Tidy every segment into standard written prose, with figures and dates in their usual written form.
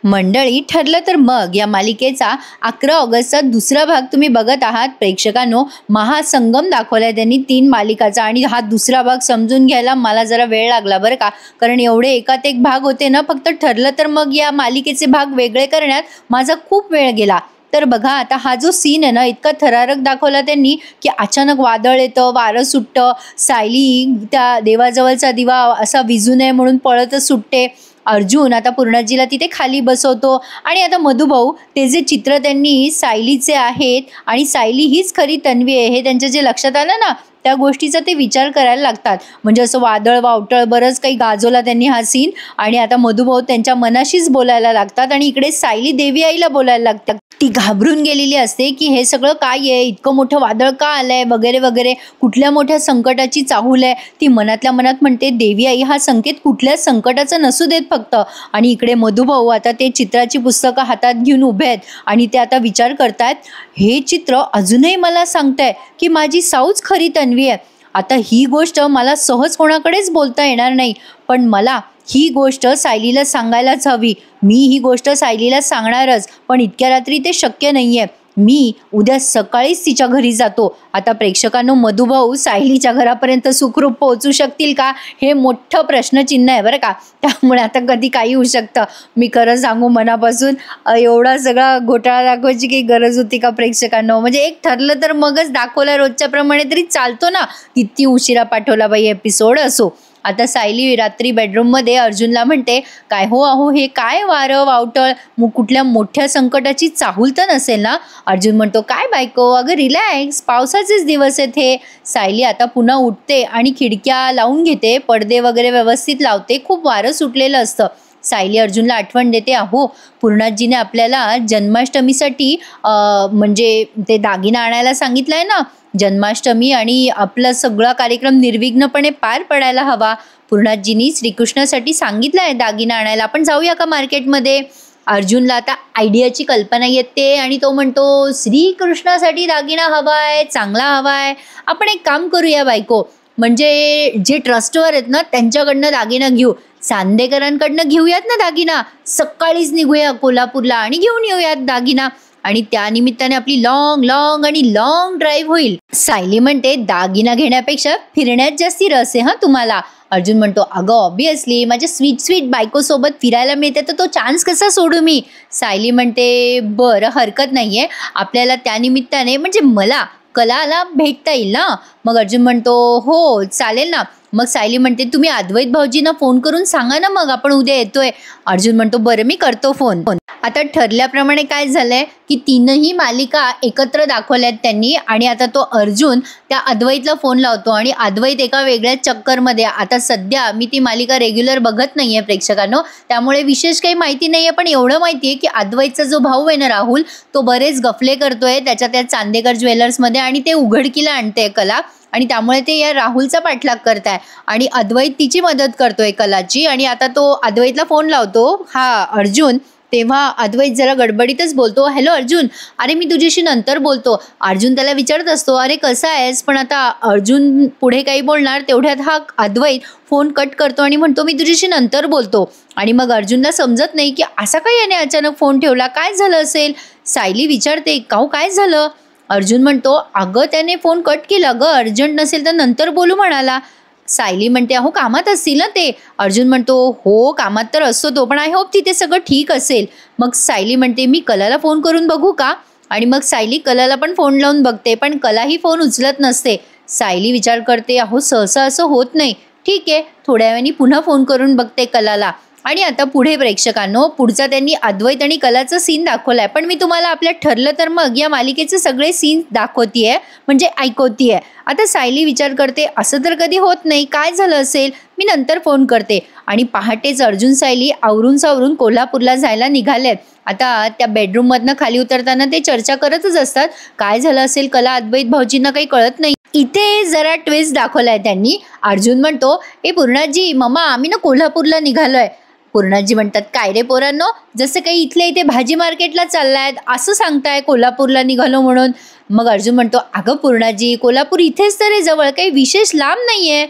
मंडळी, ठरलं तर मग या मालिकेचा 11 ऑगस्टचा दुसरा भाग तुम्ही बघत आहात. प्रेक्षकांनो, महासंगम दाखवलाय त्यांनी 3 मालिकाचा आणि हा दुसरा भाग समजून घ्यायला मला जरा वेळ लागला बरं का, कारण एवढे एकात एक भाग होते ना. फक्त ठरलं तर मग या मालिकेचे भाग वेगळे करण्यात माझा खूप वेळ गेला. तर बघा, आता हा जो सीन आहे ना, इतका थरारक दाखवला त्यांनी की अचानक वादळ येतं, वारं सुटतं, सायली त्या देवाजवळचा दिवा असा विझू नये म्हणून पळतच सुटते. अर्जुन आता पूर्णाजीला तिथे खाली बसवतो आणि आता मधुभाऊ ते जे चित्र त्यांनी सायलीचे आहेत आणि सायली हीच खरी तन्वी आहे हे त्यांच्या जे लक्षात आलं ना, त्या गोष्टीचा ते विचार करायला लागतात. म्हणजे असं वादळ वावटळ बरंच काही गाजवला त्यांनी हा सीन. आणि आता मधुभाऊ त्यांच्या मनाशीच बोलायला लागतात आणि इकडे सायली देवी आईला बोलायला लागतात. ती घाबरून गेलेली असते की हे सगळं काय आहे, इतकं मोठं वादळ का आलंय वगैरे वगैरे, कुठल्या मोठ्या संकटाची चाहूल आहे. ती मनातल्या मनात म्हणते, देवी आई हा संकेत कुठल्याच संकटाचं नसू देत फक्त. आणि इकडे मधुभाऊ आता ते चित्राची पुस्तकं हातात घेऊन उभे आहेत आणि ते आता विचार करतायत, हे चित्र अजूनही मला सांगताय की माझी साऊच खरी तन्वी आहे. आता ही गोष्ट मला सहज कोणाकडेच बोलता येणार नाही, पण मला ही गोष्ट सायलीला सांगायलाच हवी. मी ही गोष्ट सायलीला सांगणारच, पण इतक्या रात्री ते शक्य नाहीये. मी उद्या सकाळीच तिच्या घरी जातो. आता प्रेक्षकांनो, मधुभाऊ सायलीच्या घरापर्यंत सुखरूप पोहोचू शकतील का, हे मोठं प्रश्नचिन्ह आहे बरं का. त्यामुळे आता कधी काही होऊ शकतं. मी खरं सांगू मनापासून, एवढा सगळा घोटाळा दाखवायची काही गरज होती का प्रेक्षकांनो? म्हणजे एक ठरलं तर मगच दाखवला रोजच्या प्रमाणे तरी चालतो ना. किती उशिरा पाठवला बाई एपिसोड. असो, आता सायली रात्री बेडरूममध्ये अर्जुनला म्हणते, काय हो अहो, हे काय वारं वावटळ, कुठल्या मोठ्या संकटाची चाहूल तर नसेल ना? अर्जुन म्हणतो, काय बायको, अगं रिलॅक्स, पावसाचेच दिवस आहेत हे. सायली आता पुन्हा उठते आणि खिडक्या लावून घेते, पडदे वगैरे व्यवस्थित लावते. खूप वारं सुटलेलं असतं. सायली अर्जुनला आठवण देते, अहो पूर्णाजीने आपल्याला जन्माष्टमीसाठी म्हणजे ते दागिना आणायला सांगितलंय ना. जन्माष्टमी आणि आपला सगळा कार्यक्रम निर्विघ्नपणे पार पडायला हवा. पूर्णाजींनी श्रीकृष्णासाठी सांगितलं आहे दागिना आणायला. आपण जाऊया का मार्केटमध्ये? अर्जुनला आता आयडियाची कल्पना येते आणि तो म्हणतो, श्रीकृष्णासाठी दागिना हवाय, चांगला हवाय. आपण एक काम करूया बायको, म्हणजे जे ट्रस्टवर आहेत ना त्यांच्याकडनं दागिना घेऊ. चांदेकरांकडनं घेऊयात ना दागिना. सकाळीच निघूया कोल्हापूरला आणि घेऊन येऊयात दागिना. आणि त्यानिमित्ताने आपली लॉंग ड्राईव्ह होईल. सायली म्हणते, दागिना घेण्यापेक्षा फिरण्यात जास्ती रस आहे हा तुम्हाला. अर्जुन म्हणतो, अगं ऑब्विसली, माझ्या स्वीट बायकोसोबत फिरायला मिळते तर तो चान्स कसा सोडू मी? सायली म्हणते, बरं हरकत नाहीये, आपल्याला त्यानिमित्ताने म्हणजे मला कलाला भेटता येईल ना. मग अर्जुन म्हणतो, हो चालेल ना. मग सायली म्हणते, तुम्ही अद्वैत भाऊजींना फोन करून सांगा ना, मग आपण उद्या येतोय. अर्जुन म्हणतो, बरं मी करतो फोन. आता ठरल्याप्रमाणे काय झालंय की 3ही मालिका एकत्र दाखवल्यात त्यांनी. आणि आता तो अर्जुन त्या अद्वैतला फोन लावतो आणि अद्वैत एका वेगळ्याच चक्करमध्ये. आता सध्या मी ती मालिका रेग्युलर बघत नाहीये प्रेक्षकांनो, त्यामुळे विशेष काही माहिती नाहीये. पण एवढं माहितीये की अद्वैतचा जो भाऊ आहे ना राहुल, तो बरेच गफले करतोय त्या चांदेकर ज्वेलर्समध्ये आणि ते उघडकीला आणते कला. आणि त्यामुळे ते या राहुलचा पाठलाग करताय आणि अद्वैत तिची मदत करतोय कलाची. आणि आता तो अद्वैतला फोन लावतो हा अर्जुन. तेव्हा अद्वैत जरा गडबडीतच बोलतो, हॅलो अर्जुन, अरे मी तुझ्याशी नंतर बोलतो. अर्जुन त्याला विचारत असतो, अरे कसा आहेस? पण आता अर्जुन पुढे काही बोलणार तेवढ्यात हा अद्वैत फोन कट करतो आणि म्हणतो, मी तुझ्याशी नंतर बोलतो. आणि मग अर्जुनला समजत नाही की असा काय याने अचानक फोन ठेवला, काय झालं असेल? सायली विचारते, काहू काय झालं? अर्जुन म्हणतो, अगं त्याने फोन कट केला ग, अर्जंट नसेल तर नंतर बोलू म्हणाला. सायली म्हणते, अहो कामात असतील ना ते. अर्जुन म्हणतो, हो कामात तर असतो तो, पण आय होप तिथे सगळं ठीक असेल. मग सायली म्हणते, मी कलाला फोन करून बघू का? आणि मग सायली कलाला पण फोन लावून बघते, पण कलाही फोन उचलत नसते. सायली विचार करते, अहो सहसा असं होत नाही. ठीक आहे, थोड्या वेळाने पुन्हा फोन करून बघते कलाला. आणि आता पुढे प्रेक्षकांनो, पुढचा त्यांनी अद्वैत आणि कलाचा सीन दाखवलाय. पण मी तुम्हाला आपल्या ठरलं तर मग या मालिकेचे सगळे सीन दाखवतीये, म्हणजे ऐकवतीये. आता सायली विचार करते, असं तर कधी होत नाही, काय झालं असेल, मी नंतर फोन करते. आणि पहाटेच अर्जुन सायली आवरून सावरून कोल्हापूरला जायला निघालेत. आता त्या बेडरूममधनं खाली उतरताना ते चर्चा करतच असतात, काय झालं असेल कला अद्वैत भाऊजींना काही कळत नाही. इथे जरा ट्विस्ट दाखवलाय त्यांनी. अर्जुन म्हणतो, ए पूर्णाजी मम्मा, आम्ही ना कोल्हापूरला निघालोय. पूर्णाजी म्हणतात, काय रे पोरांनो, जसं काही इथल्या इथे भाजी मार्केटला चाललायत असं सांगताय, कोल्हापूरला निघालो म्हणून. मग अर्जुन म्हणतो, अगं पूर्णाजी, कोल्हापूर इथेच तर आहे जवळ, काही विशेष लांब नाहीये.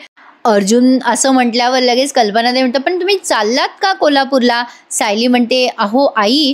अर्जुन असं म्हटल्यावर लगेच कल्पनाताई म्हणतात, पण तुम्ही चाललात का कोल्हापूरला? सायली म्हणते, अहो आई,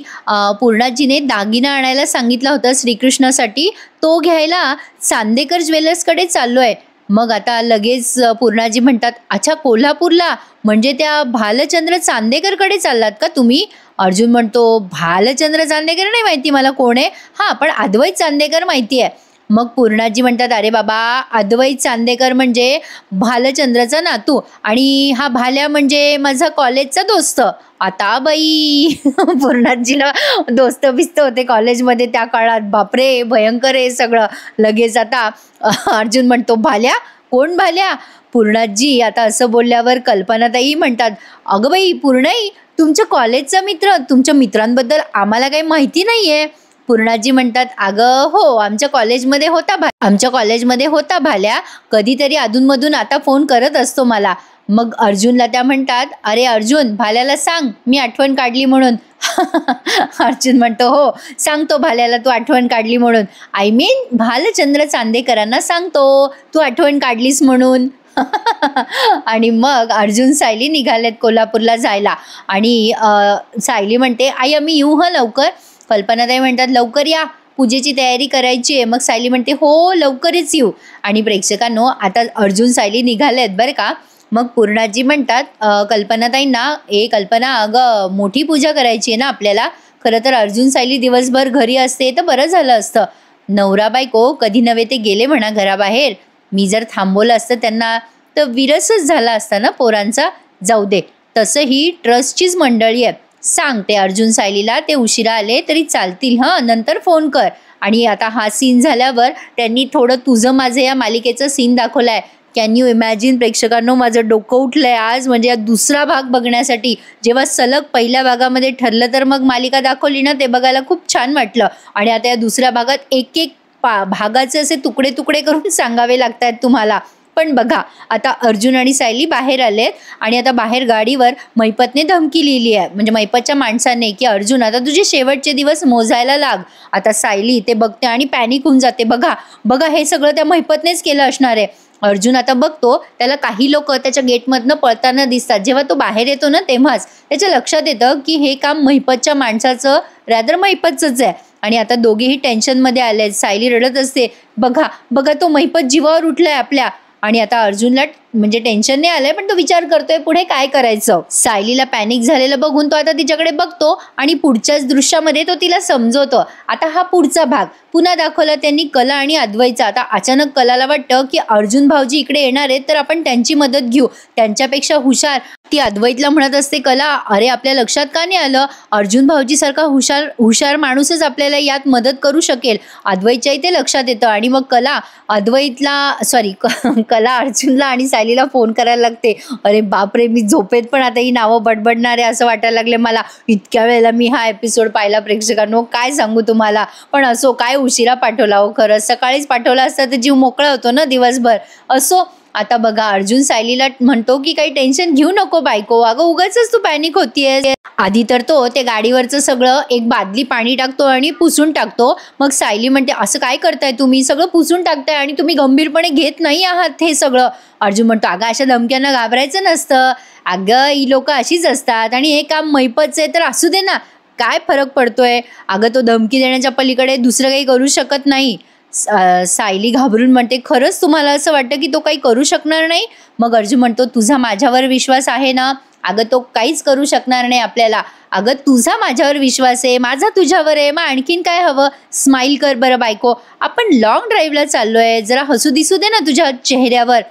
पूर्णाजीने दागिना आणायला सांगितला होता श्रीकृष्णासाठी, तो घ्यायला चांदेकर ज्वेलर्सकडे चाललोय. मग आता लगेच पूर्णाजी म्हणतात, अच्छा कोल्हापूरला, म्हणजे त्या भालचंद्र चांदेकरकडे चाललात का तुम्ही? अर्जुन म्हणतो, भालचंद्र चांदेकर नाही माहिती मला कोण आहे, हां पण अद्वैत चांदेकर माहिती आहे. मग पूर्णाजी म्हणतात, अरे बाबा, अद्वैत चांदेकर म्हणजे भालचंद्रचा नातू आणि हा भाल्या म्हणजे माझा कॉलेजचा दोस्त. आता बाई पूर्णाजीला दोस्त बिस्त होते कॉलेजमध्ये त्या काळात, बापरे भयंकर आहे सगळं. लगेच आता अर्जुन म्हणतो, भाल्या? कोण भाल्या? पूर्णाजी आता असं बोलल्यावर कल्पनाताई म्हणतात, अगं बाई पूर्णाई, तुमच्या कॉलेजचा मित्र, तुमच्या मित्रांबद्दल आम्हाला काही माहिती नाहीये. पूर्णाजी म्हणतात, अगं हो, आमच्या कॉलेजमध्ये होता भाल्या, कधीतरी अधूनमधून आता फोन करत असतो मला. मग अर्जुनला त्या म्हणतात, अरे अर्जुन, भाल्याला सांग मी आठवण काढली म्हणून. अर्जुन म्हणतो, हो सांगतो भाल्याला तू आठवण काढली म्हणून. आय मीन भालचंद्र चांदेकरांना सांगतो तू आठवण काढलीस म्हणून. आणि मग अर्जुन सायली निघालेत कोल्हापूरला जायला. आणि सायली म्हणते, आई आम्ही येऊ हं लवकर. कल्पनाताई म्हणतात, लवकर या, पूजेची तयारी करायची आहे. मग सायली म्हणते, हो लवकरच येऊ. आणि प्रेक्षकांनो, आता अर्जुन सायली निघालेत बरं का. मग पूर्णाजी म्हणतात कल्पनाताईंना, कल्पना, अगं मोठी पूजा करायची आहे ना आपल्याला. खरं तर अर्जुन सायली दिवसभर घरी असते तर बरं झालं असतं. नवरा बायको कधी नव्हे ते गेले म्हणा घराबाहेर. मी जर थांबवलं असतं त्यांना तर विरसच झाला असता ना पोरांचा. जाऊ दे, तसं ही ट्रस्टचीच मंडळी आहे. सांगते अर्जुन सायलीला, ते उशिरा आले तरी चालतील, हं नंतर फोन कर. आणि आता हा सीन झाल्यावर त्यांनी थोडं तुझं माझं या मालिकेचं सीन दाखवलाय. कॅन यू इमॅजिन प्रेक्षकांनो, माझं डोकं उठलंय आज म्हणजे या दुसरा भाग बघण्यासाठी. जेव्हा सलग पहिल्या भागामध्ये ठरलं तर मग मालिका दाखवली ना, ते बघायला खूप छान वाटलं. आणि आता या दुसऱ्या भागात एक एक भागाचे असे तुकडे तुकडे करून सांगावे लागत आहेत तुम्हाला. पण बघा, आता अर्जुन आणि सायली बाहेर आलेत आणि आता बाहेर गाडीवर मैपतने धमकी लिहिली आहे, म्हणजे मैपतच्या माणसाने, की अर्जुन आता तुझे शेवटचे दिवस मोजायला लाग. आता सायली ते बघते आणि पॅनिक होऊन जाते. बघा बघा, हे सगळं त्या मैपतनेच केलं असणार आहे. अर्जुन आता बघतो, त्याला काही लोक त्याच्या गेटमधनं पळताना दिसतात. जेव्हा तो बाहेर येतो ना, तेव्हाच त्याच्या लक्षात येतं की हे काम मैपतच्या माणसाचं, रॅदर मैपतचंच आहे. आणि आता दोघेही टेन्शनमध्ये आले. सायली रडत असते, बघा बघा तो मैपत जीवावर उठलाय आपल्या. आणि आता अर्जुनला म्हणजे टेन्शन नाही आलंय, पण तो विचार करतोय पुढे काय करायचं. सायलीला पॅनिक झालेलं बघून तो आता तिच्याकडे बघतो आणि पुढच्याच दृश्यामध्ये तो तिला समजवतो. आता हा पुढचा भाग पुन्हा दाखवला त्यांनी कला आणि अद्वैतचा. आता अचानक कलाला वाटतं की अर्जुन भाऊजी इकडे येणार आहेत तर आपण त्यांची मदत घेऊ, त्यांच्यापेक्षा हुशार. ती अद्वैतला म्हणत असते, कला अरे आपल्या लक्षात का नाही आलं, अर्जुन भाऊजी सारखा हुशार माणूसच आपल्याला यात मदत करू शकेल. अद्वैतच्या इथे लक्षात येतं. आणि मग कला अर्जुनला आणि सायलीला फोन करायला लागते. अरे बापरे, मी झोपेत पण आता ही नावं बडबडणार आहे असं वाटायला लागले मला. इतक्या वेळेला मी हा एपिसोड पाहिला प्रेक्षकांनो, काय सांगू तुम्हाला. पण असो, काय उशिरा पाठवला हो, खरंच सकाळीच पाठवला असता तर जीव मोकळा होतो ना दिवसभर. असो, आता बघा अर्जुन सायलीला म्हणतो की काही टेन्शन घेऊ नको बायको, अगं उगाचच तू पॅनिक होतीये. आधी तर तो ते गाडीवरचं सगळं एक बादली पाणी टाकतो आणि पुसून टाकतो. मग सायली म्हणते, असं काय करताय तुम्ही, सगळं पुसून टाकताय आणि तुम्ही गंभीरपणे घेत नाही आहात हे सगळं. अर्जुन म्हणतो, अगं अशा धमक्यांना घाबरायचं नसतं, अगं ही लोक अशीच असतात आणि हे काम मैपतचं आहे तर असू दे ना, काय फरक पडतोय. अगं तो धमकी देण्याच्या पलीकडे दुसरं काही करू शकत नाही. सायली घाबरून म्हणते, खरंच तुम्हाला असं वाटतं की तो काही करू शकणार नाही. मग अर्जुन म्हणतो, तुझा माझ्यावर विश्वास आहे ना. अगं तो काहीच करू शकणार नाही आपल्याला. अगं तुझा माझ्यावर विश्वास आहे, माझा तुझ्यावर आहे, मग आणखीन काय हवं. स्माईल कर बरं बायको, आपण लॉंग ड्राईव्हला चाललोय, जरा हसू दिसू दे ना तुझ्या चेहऱ्यावर.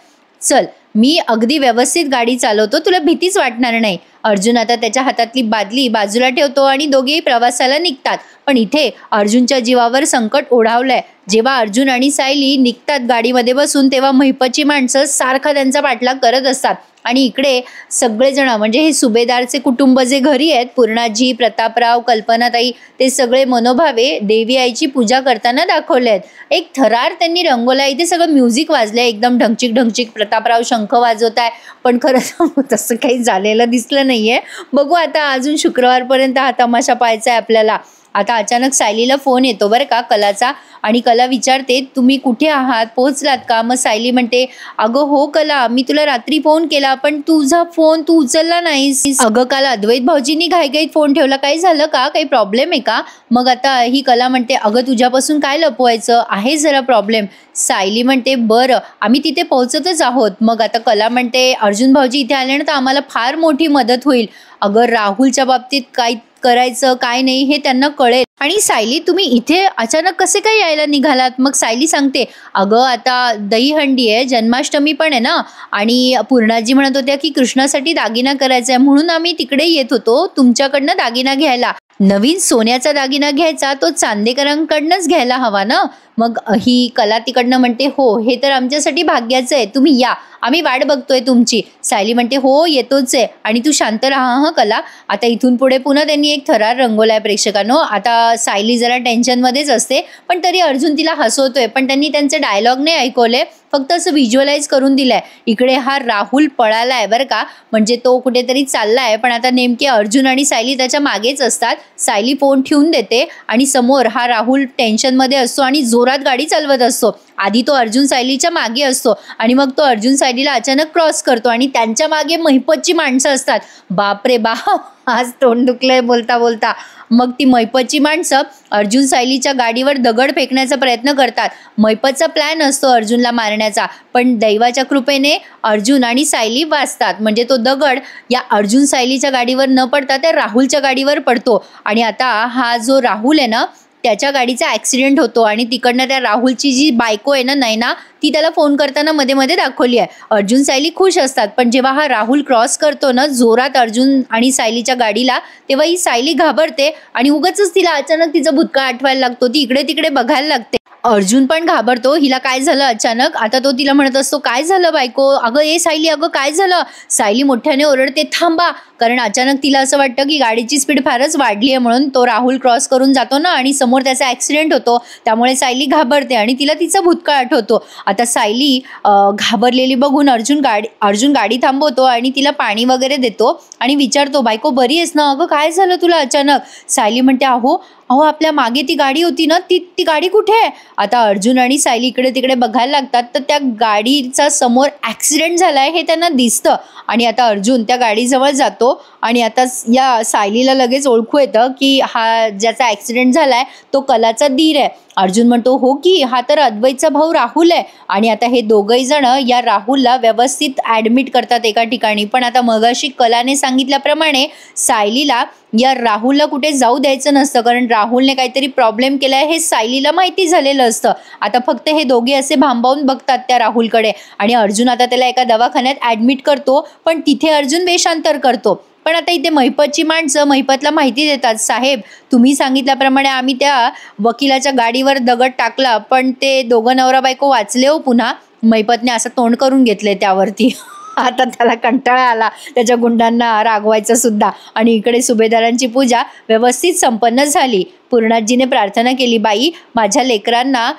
चल, मी अगदी व्यवस्थित गाडी चालवतो, तुला भीतीच वाटणार नाही. अर्जुन आता त्याच्या हातातली बादली बाजूला ठेवतो आणि दोघेही प्रवासाला निघतात. पण इथे अर्जुनच्या जीवावर संकट ओढावलंय. जेव्हा अर्जुन आणि सायली निघतात गाडीमध्ये बसून, तेव्हा महिपतची माणसं सारखा त्यांचा पाठलाग करत असतात. आणि इकडे सगळेजण म्हणजे हे सुभेदारचे कुटुंब जे घरी आहेत, पूर्णाजी, प्रतापराव, कल्पनाताई, ते सगळे मनोभावे देवी आईची पूजा करताना दाखवले आहेत. एक थरार त्यांनी रंगवला. इथे सगळं म्युझिक वाजलंय एकदम ढंगचिक ढंगचिक. प्रतापराव शंख वाजवत आहे, पण खरं तसं काही झालेलं दिसलं नाहीये. बघू आता, अजून शुक्रवारपर्यंत हा तमाशा पाहायचा आहे आपल्याला. आता अचानक सायलीला फोन येतो बरं का कलाचा, आणि कला विचारते तुम्ही कुठे आहात, पोहोचलात का? मग सायली म्हणते अगं हो कला, मी तुला रात्री फोन केला पण तुझा फोन तू उचलला नाहीस. अगं काल अद्वैत भाऊजींनी घाईघाईत फोन ठेवला, काही झालं का, काही प्रॉब्लेम आहे का? मग आता ही कला म्हणते अगं तुझ्यापासून काय लपवायचं आहे, जरा प्रॉब्लेम. सायली म्हणते बरं आम्ही तिथे पोहोचतच आहोत. मग आता कला म्हणते अर्जुन भाऊजी इथे आले ना तर आम्हाला फार मोठी मदत होईल. अगं राहुलच्या बाबतीत काय करायचं काय नाही हे त्यांना कळेल. आणि सायली तुम्ही इथे अचानक कसे काय यायला निघालात? मग सायली सांगते अगं आता दहीहंडी आहे, जन्माष्टमी पण आहे ना, आणि पूर्णाजी म्हणत होत्या की कृष्णासाठी दागिना करायचा आहे म्हणून आम्ही तिकडे येत होतो तुमच्याकडनं दागिना घ्यायला. नवीन सोन्याचा दागिना घ्यायचा तो चांदेकरांकडनंच घ्यायला हवा ना. मग ही कला तिकडनं म्हणते हो हे तर आमच्यासाठी भाग्याचं आहे, तुम्ही या, आम्ही वाट बघतोय तुमची. सायली म्हणते हो येतोच आहे, आणि तू शांत राहा हं कला. आता इथून पुढे पुन्हा त्यांनी एक थरार रंगवलाय प्रेक्षकांनो. आता सायली जरा टेन्शनमध्येच असते पण तरी अर्जुन तिला हसवतोय, पण त्यांनी त्यांचे डायलॉग नाही ऐकवले, फक्त असं व्हिज्युअलाइज करून दिलंय. इकडे हा राहुल पळालाय बरं का, म्हणजे तो कुठेतरी चाललाय, पण आता नेमके अर्जुन आणि सायली त्याच्या मागेच असतात. सायली फोन ठेवून देते आणि समोर हा राहुल टेन्शनमध्ये असतो आणि जोरात गाडी चालवत असतो. आधी तो अर्जुन सायलीच्या मागे असतो आणि मग तो अर्जुन सायलीला अचानक क्रॉस करतो आणि त्यांच्या मागे महिपतची माणसं असतात. बापरे बाप, आज तोंड दुखलंय बोलता बोलता. मग ती महिपतची माणसं अर्जुन सायलीच्या गाडीवर दगड फेकण्याचा प्रयत्न करतात. महिपतचा प्लॅन असतो अर्जुनला मारण्याचा, पण दैवाच्या कृपेने अर्जुन आणि सायली वाचतात. म्हणजे तो दगड या अर्जुन सायलीच्या गाडीवर न पडता त्या राहुलच्या गाडीवर पडतो. आणि आता हा जो राहुल आहे ना त्याच्या गाडीचा ॲक्सिडेंट होतो आणि तिकडनं त्या राहुलची जी बायको आहे ना नैना, ती त्याला फोन करताना मध्ये मध्ये दाखवली आहे. अर्जुन सायली खुश असतात, पण जेव्हा हा राहुल क्रॉस करतो ना जोरात अर्जुन आणि सायलीच्या गाडीला, तेव्हा ही सायली घाबरते आणि उगाचच तिला अचानक तिचा भूतकाळ आठवायला लागतो. ती इकडे तिकडे बघायला लागते. अर्जुन पण घाबरतो, हिला काय झालं अचानक. आता तो तिला म्हणत असतो काय झालं बायको, अगं ए सायली अगं काय झालं. सायली मोठ्याने ओरडते थांबा, कारण अचानक तिला असं वाटतं की गाडीची स्पीड फारच वाढली आहे म्हणून. तो राहुल क्रॉस करून जातो ना आणि समोर त्याचा ॲक्सिडेंट होतो, त्यामुळे सायली घाबरते आणि तिला तिचा भूतकाळ आठवतो. आता सायली घाबरलेली बघून अर्जुन गाडी थांबवतो आणि तिला पाणी वगैरे देतो आणि विचारतो बायको बरी आहेस ना, अगं काय झालं तुला अचानक. सायली म्हणते अहो आपल्या मागे ती गाडी होती ना, ती गाडी कुठे आहे. आता अर्जुन आणि सायली इकडे तिकडे बघायला लागतात, तर त्या गाडीचा समोर ॲक्सिडेंट झालाय हे त्यांना दिसतं. आणि आता अर्जुन त्या गाडीजवळ जातो आणि आता या सायलीला लगेच ओळखू येतं की हा ज्याचा ॲक्सिडेंट झालाय तो कलाचा दीर आहे. अर्जुन म्हणतो हो की, हा तर अद्वैतचा भाऊ राहुल आहे. आणि आता हे दोघंही जण या राहुलला व्यवस्थित ॲडमिट करतात एका ठिकाणी. पण आता मगाशी कलाने सांगितल्याप्रमाणे सायलीला या राहुलला कुठे जाऊ द्यायचं नसतं, कारण राहुलने काहीतरी प्रॉब्लेम केलाय हे सायलीला माहिती झालेलं असतं. आता फक्त हे दोघे असे भांबावून बघतात त्या राहुलकडे आणि अर्जुन आता त्याला एका दवाखान्यात ॲडमिट करतो, पण तिथे अर्जुन वेषांतर करतो. पण आता इथे महिपतची माणसं महिपतला माहिती देतात साहेब तुम्ही सांगितल्याप्रमाणे आम्ही त्या वकिलाच्या गाडीवर दगड टाकला, पण ते दोघं नवरा बायको वाचले हो पुन्हा. महिपतने असं तोंड करून घेतले त्यावरती. आता त्याला कंटाळा आला त्याच्या गुंडांना रागवायचं सुद्धा. आणि इकडे सुभेदारांची पूजा व्यवस्थित संपन्न झाली. पूर्णाजीने प्रार्थना केली, बाई माझ्या लेकरांना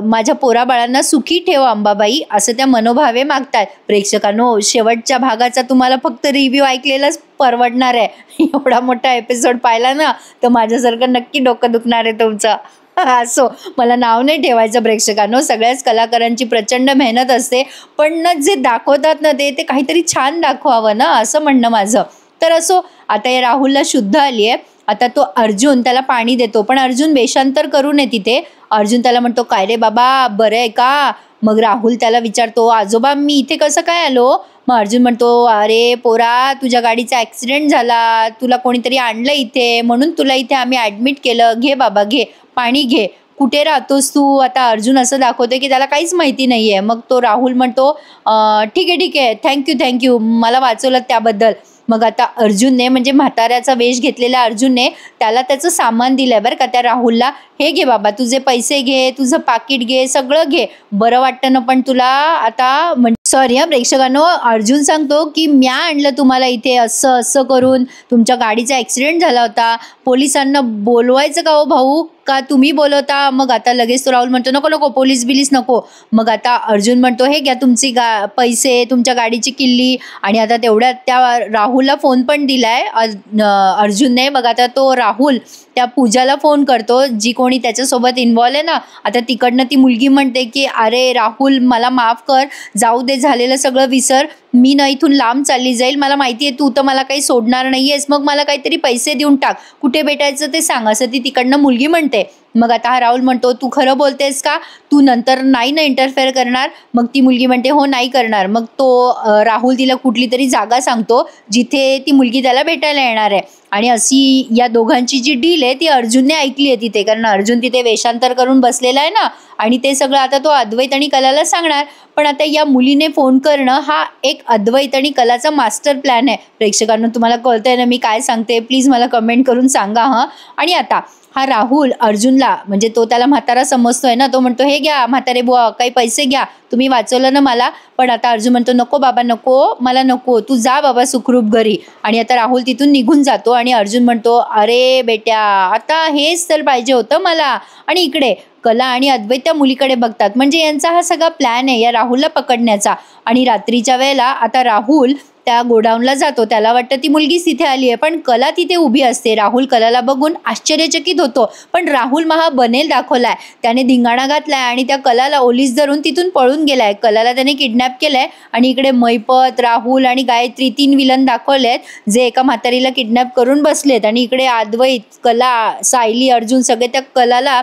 माझ्या पोराबाळांना सुखी ठेव अंबाबाई, असं त्या मनोभावे मागतात. प्रेक्षकांनो शेवटच्या भागाचा तुम्हाला फक्त रिव्ह्यू ऐकलेलाच परवडणार आहे. एवढा मोठा एपिसोड पाहिला ना तर माझ्यासारखं नक्की डोकं दुखणार आहे तुमचं. असो मला नाव नाही ठेवायचं प्रेक्षकांनो, सगळ्याच कलाकारांची प्रचंड मेहनत असते, पण ना जे दाखवतात ना ते काहीतरी छान दाखवावं ना, असं म्हणणं माझं. तर असो आता या राहुलला शुद्ध आली आहे. आता तो अर्जुन त्याला पाणी देतो, पण अर्जुन वेषांतर करू नये तिथे. अर्जुन त्याला म्हणतो काय रे बाबा बरं आहे का. मग राहुल त्याला विचारतो आजोबा मी इथे कसं काय आलो. मग अर्जुन म्हणतो अरे पोरा तुझ्या गाडीचा ॲक्सिडेंट झाला, तुला कोणीतरी आणलं इथे म्हणून तुला इथे आम्ही ॲडमिट केलं, घे बाबा घे पाणी घे. कुठे राहतोस तू. आता अर्जुन असं दाखवतोय की त्याला काहीच माहिती नाही आहे. मग तो राहुल म्हणतो ठीक आहे थँक्यू मला वाचवलं त्याबद्दल. मग आता अर्जुनने म्हणजे म्हाताऱ्याचा वेश घेतलेल्या अर्जुनने त्याला त्याचं सामान दिलंय बरं का त्या राहुलला. हे घे बाबा तुझे पैसे घे, तुझं पाकिट घे, सगळं घे, बरं वाटतं ना पण तुला आता. सॉरी प्रेक्षकांनो, अर्जुन सांगतो की म्या आणलं तुम्हाला इथे असं करून, तुमच्या गाडीचा ॲक्सिडेंट झाला होता, पोलिसांना बोलवायचं का हो भाऊ, का तुम्ही बोलवता? मग आता लगेच तो राहुल म्हणतो नको नको पोलीस बिलीस नको. मग आता अर्जुन म्हणतो हे घ्या तुमची पैसे, तुमच्या गाडीची किल्ली. आणि आता तेवढ्यात त्या राहुलला फोन पण दिलाय अर्जुनने. मग आता तो राहुल त्या पूजाला फोन करतो जी कोणी त्याच्यासोबत इन्व्हॉल्व आहे ना. आता तिकडनं ती मुलगी म्हणते की अरे राहुल मला माफ कर, जाऊ दे झालेलं सगळं विसर, मी ना इथून लांब चालली जाईल, मला माहिती आहे तू तर मला काही सोडणार नाहीयेस, मग मला काहीतरी पैसे देऊन टाक, कुठे भेटायचं ते सांग, असं ती तिकडनं मुलगी म्हणते. मग आता हा राहुल म्हणतो तू खरं बोलतेस का, तू नंतर नाही ना इंटरफेअर करणार? मग ती मुलगी म्हणते हो नाही करणार. मग तो राहुल तिला कुठली तरी जागा सांगतो जिथे ती मुलगी त्याला भेटायला येणार आहे. आणि अशी या दोघांची जी डील आहे ती अर्जुनने ऐकली आहे तिथे, कारण अर्जुन तिथे वेषांतर करून बसलेला आहे ना. आणि ते सगळं आता तो अद्वैत आणि कलाला सांगणार. पण आता या मुलीने फोन करणं हा एक अद्वैत आणि कलाचा मास्टर प्लॅन आहे. प्रेक्षकांना तुम्हाला कळतंय ना मी काय सांगते? प्लीज मला कमेंट करून सांगा हां. आणि आता हा राहुल अर्जुनला, म्हणजे तो त्याला म्हातारा समजतोय ना, तो म्हणतो हे घ्या म्हातारे बुवा काही पैसे घ्या, तुम्ही वाचवलं ना मला. पण आता अर्जुन म्हणतो नको बाबा नको, मला नको, तू जा बाबा सुखरूप घरी. आणि आता राहुल तिथून निघून जातो आणि अर्जुन म्हणतो अरे बेट्या आता हेच तर पाहिजे होतं मला. आणि इकडे कला आणि अद्वैत त्या मुलीकडे बघतात, म्हणजे यांचा हा सगळा प्लॅन आहे या राहुलला पकडण्याचा. आणि रात्रीच्या वेळेला आता राहुल त्या गोडाऊनला जातो, त्याला वाटतं ती मुलगीच तिथे आली आहे, पण कला तिथे उभी असते. राहुल कलाला बघून आश्चर्यचकित होतो, पण राहुल महा बनेल दाखवलाय, त्याने धिंगाणा घातलाय आणि त्या कलाला ओलीस धरून तिथून पळून गेलाय. कलाला त्याने किडनॅप केलंय. आणि इकडे मैपत, राहुल आणि गायत्री 3 विलन दाखवलेत जे एका म्हातारीला किडनॅप करून बसलेत. आणि इकडे अद्वैत, कला, सायली, अर्जुन सगळे त्या कलाला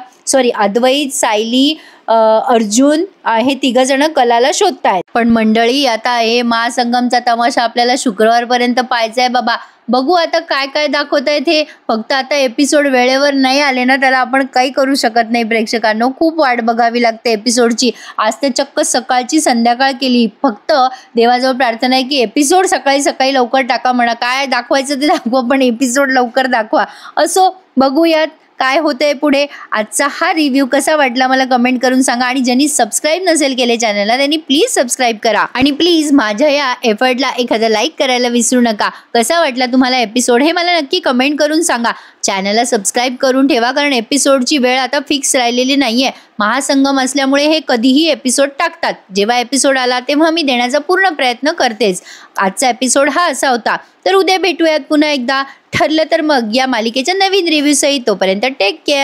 अद्वैत, सायली, अर्जुन हे 3 जण कलाला शोधतायत. पण मंडळी आता हे महासंगमचा तमाशा आपल्याला शुक्रवारपर्यंत पाहायचा आहे बाबा. बघू आता काय काय दाखवत आहेत हे. फक्त आता एपिसोड वेळेवर नाही आले ना त्याला आपण काही करू शकत नाही. प्रेक्षकांनो खूप वाट बघावी लागते एपिसोडची. आज ते चक्क सकाळची संध्याकाळ केली. फक्त देवाजवळ प्रार्थना आहे की एपिसोड सकाळी सकाळी लवकर टाका म्हणा, काय दाखवायचं ते दाखवा पण एपिसोड लवकर दाखवा. असो बघूयात काय होतंय पुढे. आजचा हा रिव्ह्यू कसा वाटला मला कमेंट करून सांगा. आणि ज्यांनी सबस्क्राईब नसेल केले चॅनलला त्यांनी प्लीज सबस्क्राईब करा. आणि प्लीज माझ्या या एफर्टला एखादा लाईक करायला विसरू नका. कसा वाटला तुम्हाला एपिसोड हे मला नक्की कमेंट करून सांगा. चॅनलला सबस्क्राईब करून ठेवा, कारण एपिसोडची वेळ आता फिक्स राहिलेली नाहीये. महासंगम असल्यामुळे हे कधीही एपिसोड टाकतात. जेव्हा एपिसोड आला तेव्हा मी देण्याचा पूर्ण प्रयत्न करतेच. आजचा एपिसोड हा असा होता. तर उद्या भेटूयात पुन्हा एकदा, ठरलं तर मग या मालिकेच्या नवीन रिव्ह्यू सहित. तोपर्यंत टेक केअर.